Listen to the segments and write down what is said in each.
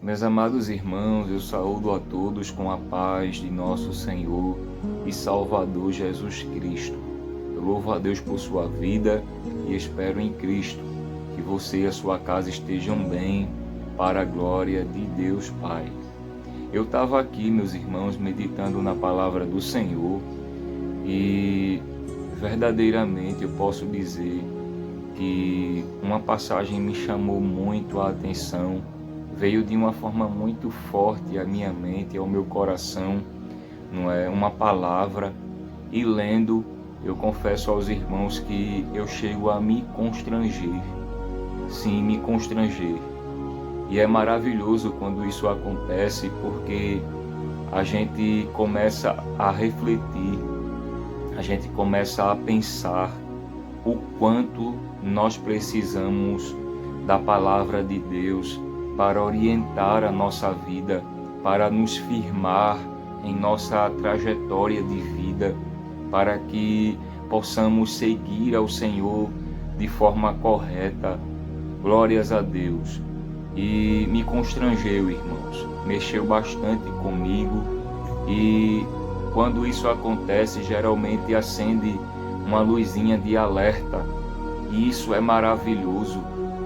Meus amados irmãos, eu saúdo a todos com a paz de nosso Senhor e Salvador Jesus Cristo. Eu louvo a Deus por sua vida e espero em Cristo que você e a sua casa estejam bem para a glória de Deus Pai. Eu estava aqui, meus irmãos, meditando na palavra do Senhor e verdadeiramente eu posso dizer que uma passagem me chamou muito a atenção, veio de uma forma muito forte à minha mente, ao meu coração, não é? Uma palavra, e lendo, eu confesso aos irmãos que eu chego a me constranger, sim, me constranger. E é maravilhoso quando isso acontece, porque a gente começa a refletir, a gente começa a pensar o quanto nós precisamos da palavra de Deus para orientar a nossa vida, para nos firmar em nossa trajetória de vida, para que possamos seguir ao Senhor de forma correta. Glórias a Deus. E me constrangeu, irmãos, mexeu bastante comigo, e quando isso acontece, geralmente acende uma luzinha de alerta, e isso é maravilhoso.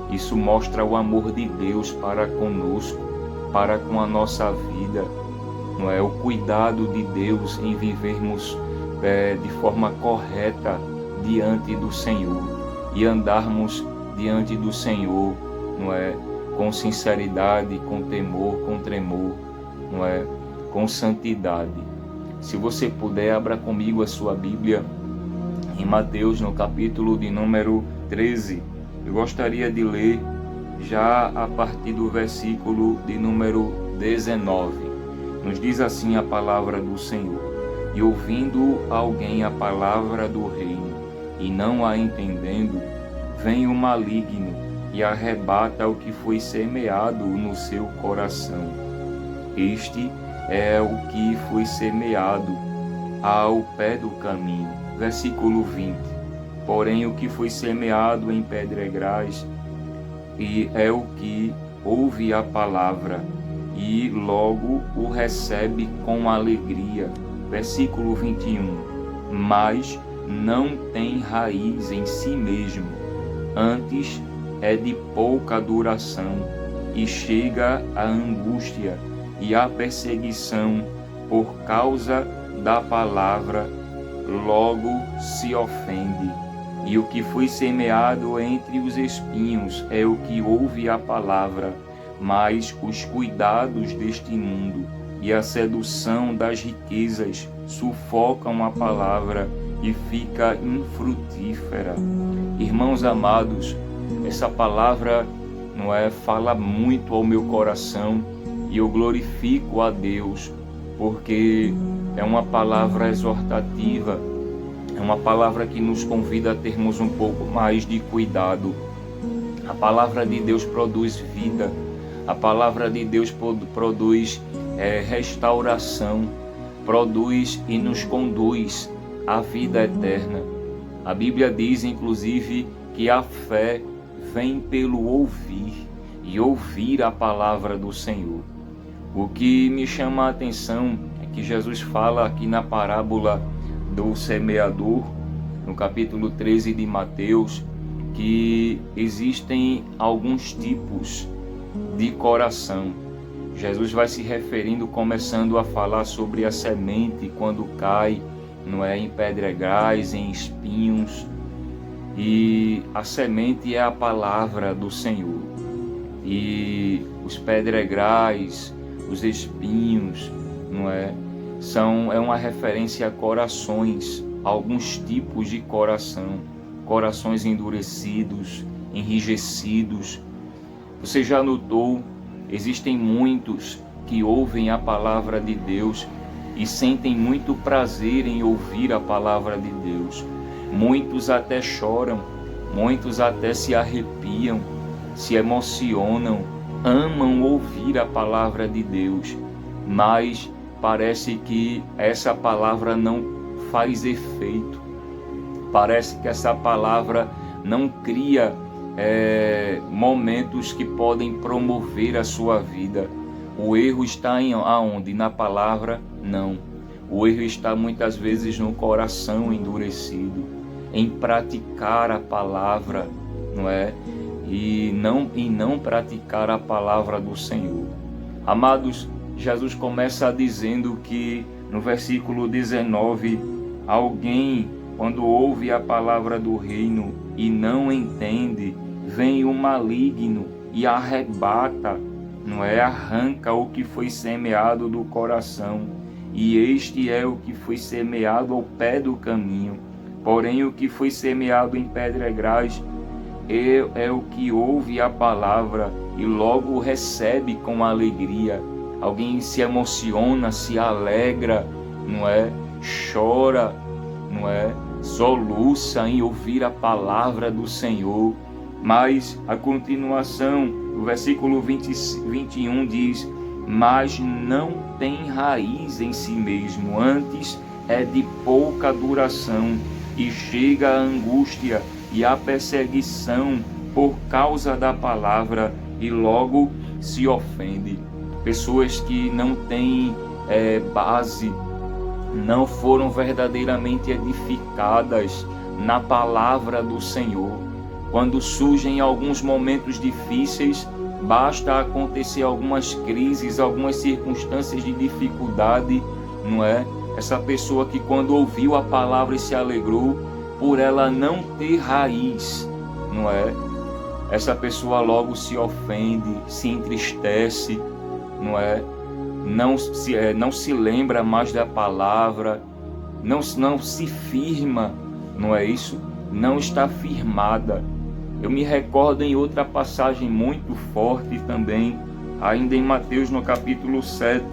Isso mostra o amor de Deus para conosco, para com a nossa vida, não é? O cuidado de Deus em vivermos de forma correta diante do Senhor e andarmos diante do Senhor, não é? Com sinceridade, com temor, com tremor, não é? Com santidade. Se você puder, abra comigo a sua Bíblia em Mateus, no capítulo de número 13. Eu gostaria de ler já a partir do versículo de número 19. Nos diz assim a palavra do Senhor: E ouvindo alguém a palavra do reino, e não a entendendo, vem o maligno e arrebata o que foi semeado no seu coração. Este é o que foi semeado ao pé do caminho. Versículo 20. Porém, o que foi semeado em pedregais e é o que ouve a palavra e logo o recebe com alegria. Versículo 21. Mas não tem raiz em si mesmo, antes é de pouca duração, e chega a angústia e a perseguição por causa da palavra, logo se ofende. E o que foi semeado entre os espinhos é o que ouve a palavra, mas os cuidados deste mundo e a sedução das riquezas sufocam a palavra e fica infrutífera. Irmãos amados, essa palavra não é, fala muito ao meu coração, e eu glorifico a Deus, porque é uma palavra exortativa, é uma palavra que nos convida a termos um pouco mais de cuidado. A palavra de Deus produz vida, a palavra de Deus produz restauração, produz e nos conduz à vida eterna. A Bíblia diz, inclusive, que a fé vem pelo ouvir, e ouvir a palavra do Senhor. O que me chama a atenção é que Jesus fala aqui na parábola do semeador, no capítulo 13 de Mateus, que existem alguns tipos de coração. Jesus vai se referindo, começando a falar sobre a semente quando cai, não é, em pedregais, em espinhos, e a semente é a palavra do Senhor, e os pedregais, os espinhos, não é, é uma referência a corações, a alguns tipos de coração, corações endurecidos, enrijecidos. Você já notou? Existem muitos que ouvem a palavra de Deus e sentem muito prazer em ouvir a palavra de Deus. Muitos até choram, muitos até se arrepiam, se emocionam, amam ouvir a palavra de Deus, mas parece que essa palavra não faz efeito. Parece que essa palavra não cria momentos que podem promover a sua vida. O erro está aonde? Na palavra? Não. O erro está muitas vezes no coração endurecido, em praticar a palavra, não é? E não praticar a palavra do Senhor. Amados, Jesus começa dizendo que no versículo 19, alguém, quando ouve a palavra do reino e não entende, vem o maligno e arrebata, não é? Arranca o que foi semeado do coração. E este é o que foi semeado ao pé do caminho. Porém, o que foi semeado em pedregais é o que ouve a palavra e logo recebe com alegria. Alguém se emociona, se alegra, não é? Chora, não é? Soluça em ouvir a palavra do Senhor. Mas a continuação, o versículo 21 diz: mas não tem raiz em si mesmo, antes é de pouca duração, e chega a angústia e a perseguição por causa da palavra, e logo se ofende. Pessoas que não têm base, não foram verdadeiramente edificadas na palavra do Senhor. Quando surgem alguns momentos difíceis, basta acontecer algumas crises, algumas circunstâncias de dificuldade, não é? Essa pessoa que quando ouviu a palavra e se alegrou, por ela não ter raiz, não é? Essa pessoa logo se ofende, se entristece, não é? Não se lembra mais da palavra, não se firma, não é isso? Não está firmada. Eu me recordo em outra passagem muito forte também, ainda em Mateus no capítulo 7.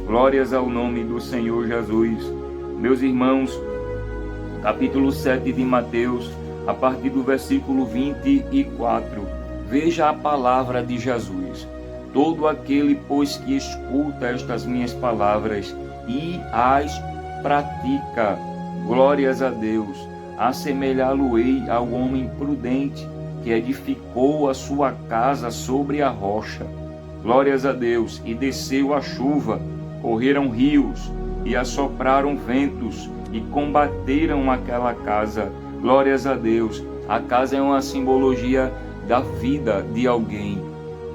Glórias ao nome do Senhor Jesus. Meus irmãos, capítulo 7 de Mateus, a partir do versículo 24. Veja a palavra de Jesus. Todo aquele, pois, que escuta estas minhas palavras e as pratica, glórias a Deus, assemelhá-lo-ei ao homem prudente que edificou a sua casa sobre a rocha. Glórias a Deus, e desceu a chuva, correram rios e assopraram ventos e combateram aquela casa. Glórias a Deus. A casa é uma simbologia da vida de alguém.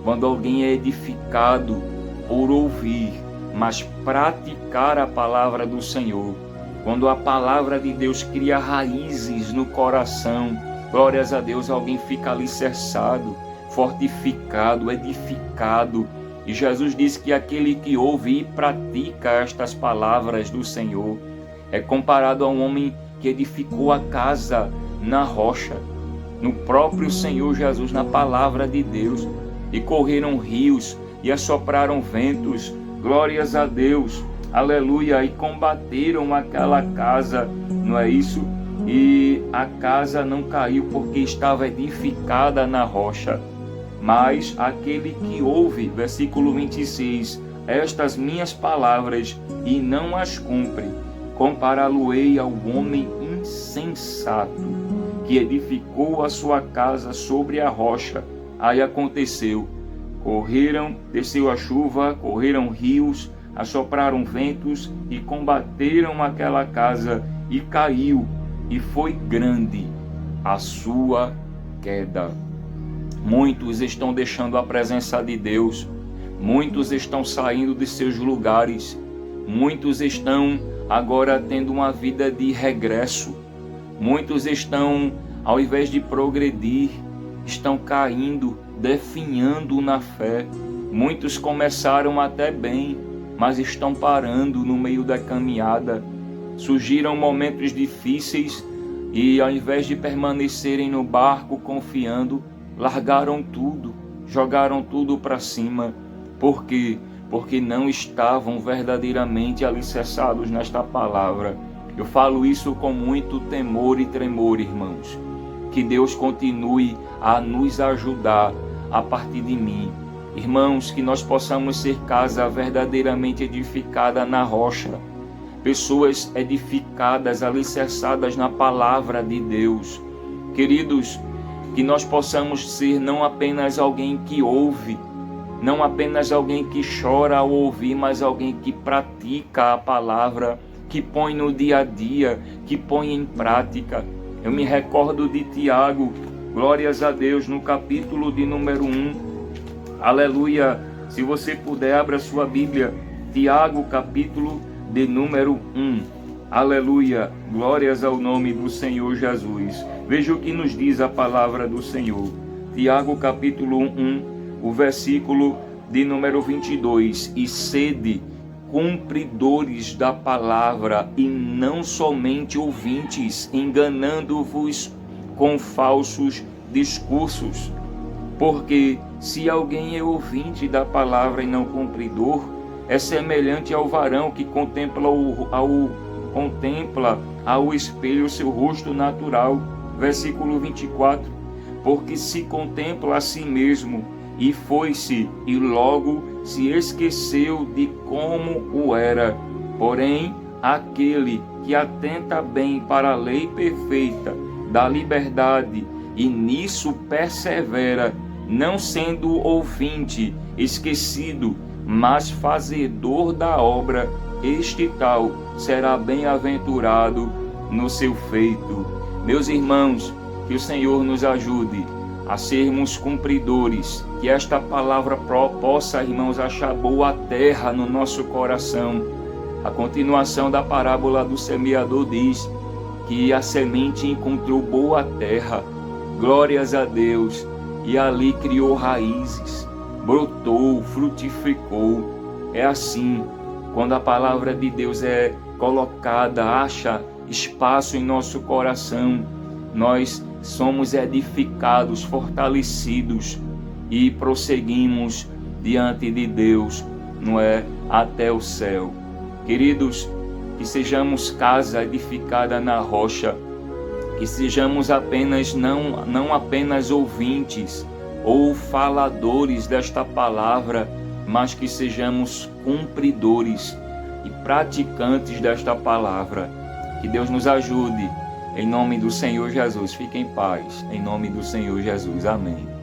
Quando alguém é edificado por ouvir, mas praticar a palavra do Senhor, quando a palavra de Deus cria raízes no coração, glórias a Deus, alguém fica alicerçado, fortificado, edificado. E Jesus diz que aquele que ouve e pratica estas palavras do Senhor é comparado a um homem que edificou a casa na rocha, no próprio Senhor Jesus, na palavra de Deus. E correram rios e assopraram ventos, glórias a Deus, aleluia, e combateram aquela casa, não é isso? E a casa não caiu porque estava edificada na rocha. Mas aquele que ouve, versículo 26, estas minhas palavras e não as cumpre, compará-lo-ei ao homem insensato, que edificou a sua casa sobre a rocha. Aí aconteceu, desceu a chuva, correram rios, assopraram ventos e combateram aquela casa, e caiu, e foi grande a sua queda. Muitos estão deixando a presença de Deus, muitos estão saindo de seus lugares, muitos estão agora tendo uma vida de regresso, muitos estão, ao invés de progredir, estão caindo, definhando na fé. Muitos começaram até bem, mas estão parando no meio da caminhada. Surgiram momentos difíceis e, ao invés de permanecerem no barco confiando, largaram tudo, jogaram tudo para cima. Por quê? Porque não estavam verdadeiramente alicerçados nesta palavra. Eu falo isso com muito temor e tremor, irmãos. Que Deus continue a nos ajudar a partir de mim. Irmãos, que nós possamos ser casa verdadeiramente edificada na rocha. Pessoas edificadas, alicerçadas na palavra de Deus. Queridos, que nós possamos ser não apenas alguém que ouve, não apenas alguém que chora ao ouvir, mas alguém que pratica a palavra, que põe no dia a dia, que põe em prática. Eu me recordo de Tiago, glórias a Deus, no capítulo de número 1, aleluia. Se você puder, abra sua Bíblia, Tiago, capítulo de número 1, aleluia, glórias ao nome do Senhor Jesus. Veja o que nos diz a palavra do Senhor. Tiago, capítulo 1, o versículo de número 22, e sede cumpridores da palavra e não somente ouvintes, enganando-vos com falsos discursos. Porque se alguém é ouvinte da palavra e não cumpridor, é semelhante ao varão que contempla ao espelho o seu rosto natural. Versículo 24, porque se contempla a si mesmo, e foi-se, e logo se esqueceu de como o era. Porém, aquele que atenta bem para a lei perfeita da liberdade, e nisso persevera, não sendo ouvinte esquecido, mas fazedor da obra, este tal será bem-aventurado no seu feito. Meus irmãos, que o Senhor nos ajude a sermos cumpridores, que esta palavra possa, irmãos, achar boa terra no nosso coração. A continuação da parábola do semeador diz que a semente encontrou boa terra, glórias a Deus, e ali criou raízes, brotou, frutificou. É assim, quando a palavra de Deus é colocada, acha espaço em nosso coração, nós somos edificados, fortalecidos e prosseguimos diante de Deus, não é? Até o céu. Queridos, que sejamos casa edificada na rocha, que sejamos não apenas ouvintes ou faladores desta palavra, mas que sejamos cumpridores e praticantes desta palavra. Que Deus nos ajude. Em nome do Senhor Jesus, fique em paz. Em nome do Senhor Jesus. Amém.